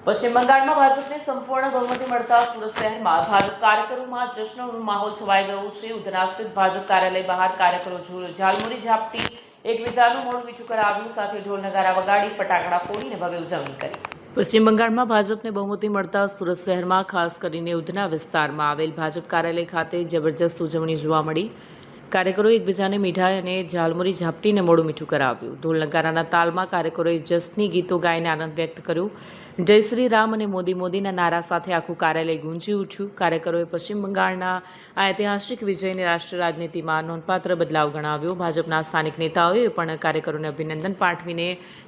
પશ્ચિમ બંગાળમાં ભાજપને સંપૂર્ણ બહુમતી મળતા સુરત શહેરમાં ભાજપ કાર્યકરોમાં જશ્નનો માહોલ છવાઈ ગયો છે। ઉધના સ્થિત ભાજપ કાર્યાલય બહાર કાર્યકરો ઝાલમુરી ઝાપટી એકબીજાનું મોઢું મીઠું કરાવ્યું, સાથે ઢોલ નગારા વગાડી ફટાકડા ફોડીને ભવ્ય ઉજવણી કરી। પશ્ચિમ બંગાળમાં ભાજપને બહુમતી મળતા સુરત શહેરમાં ખાસ કરીને ઉધના વિસ્તારમાં આવેલ ભાજપ કાર્યાલય ખાતે જબરજસ્ત ઉજવણી જોવા મળી। કાર્યકરોએ એકબીજાને મીઠાઈ અને ઝાલમુરી ઝાપટીને મોઢું મીઠું કરાવ્યું। ઢોલ નગારાના તાલમાં કાર્યકરોએ જશ્ની ગીતો ગાઈને આનંદ વ્યક્ત કર્યો। જય શ્રી રામ અને મોદી મોદીના નારા સાથે આખું કાર્યાલય ગુંજી ઉઠ્યું। કાર્યકરોએ પશ્ચિમ બંગાળના આ ઐતિહાસિક વિજયને રાષ્ટ્રીય રાજનીતિમાં નોંધપાત્ર બદલાવ ગણાવ્યો। ભાજપના સ્થાનિક નેતાઓએ પણ કાર્યકરોને અભિનંદન પાઠવીને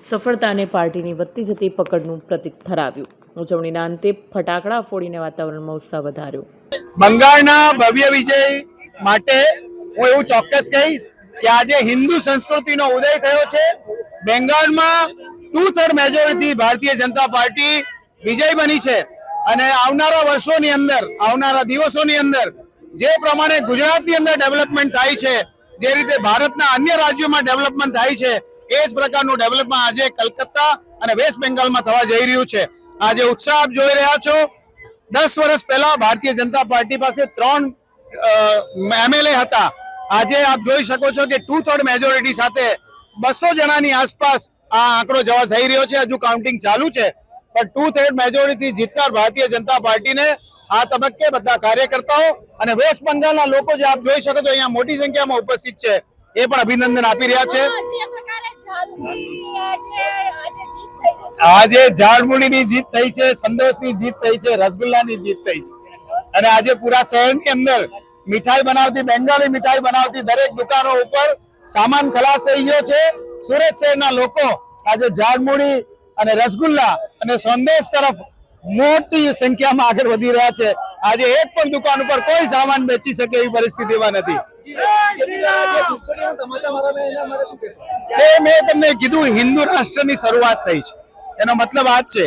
સફળતાને પાર્ટીની વધતી જતી પકડનું પ્રતીક ઠરાવ્યું। ઉજવણીના અંતે ફટાકડા ફોડીને વાતાવરણમાં ઉત્સાહ વધાર્યો। બંગાળના ભવ્ય વિજય માટે હું એવું ચોક્કસ કહીશ કે આજે હિન્દુ સંસ્કૃતિનો ઉદય થયો છે। બેંગાળમાં 2/3 મેજોરિટી ભારતીય જનતા પાર્ટી વિજય બની છે અને આવનારા વર્ષોની અંદર, આવનારા દિવસોની અંદર જે પ્રમાણે ગુજરાતની અંદર ડેવલપમેન્ટ થાય છે, જે રીતે ભારતના અન્ય રાજ્યોમાં ડેવલપમેન્ટ થાય છે, એ જ પ્રકારનું ડેવલપમેન્ટ આજે કલકત્તા અને વેસ્ટ બેંગાલમાં થવા જઈ રહ્યું છે। આજે ઉત્સાહ આપ જોઈ રહ્યા છો। 10 વર્ષ પહેલા ભારતીય જનતા પાર્ટી પાસે 3 MLA હતા। આજે આપ જોઈ શકો છો કે 2/3 મેજોરિટી સાથે 200 જણાની આસપાસ આ આંકડો જવા થઈ રહ્યો છે। હજુ કાઉન્ટિંગ ચાલુ છે, પણ 2/3 મેજોરિટી જીતનાર ભારતીય જનતા પાર્ટીને આ તબક્કે બધા કાર્યકર્તાઓ અને વેસ્ટ બંગાળના લોકો જે આપ જોઈ શકો છો અહીંયા મોટી સંખ્યામાં ઉપસ્થિત છે, એ પણ અભિનંદન આપી રહ્યા છે। આજે ઝાડમુડીની જીત થઈ છે, સંદેશની જીત થઈ છે, રસગુલ્લાની જીત થઈ છે અને આજે પૂરા શહેરની અંદર મીઠાઈ બનાવતી, બેંગાલી મીઠાઈ બનાવતી દરેક દુકાનો ઉપર સામાન ખલાસ થઈ ગયો છે। સુરત શહેરના લોકો આજે ઝાડમુડી અને રસગુલ્લા અને સંદેશ તરફ મોટી સંખ્યામાં આગળ વધી રહ્યા છે। આજે એક પણ દુકાન ઉપર કોઈ સામાન વેચી શકે એવી પરિસ્થિતિમાં નથી। મેં તમને કીધું, હિન્દુ રાષ્ટ્રની શરૂઆત થઈ છે, એનો મતલબ આ જ છે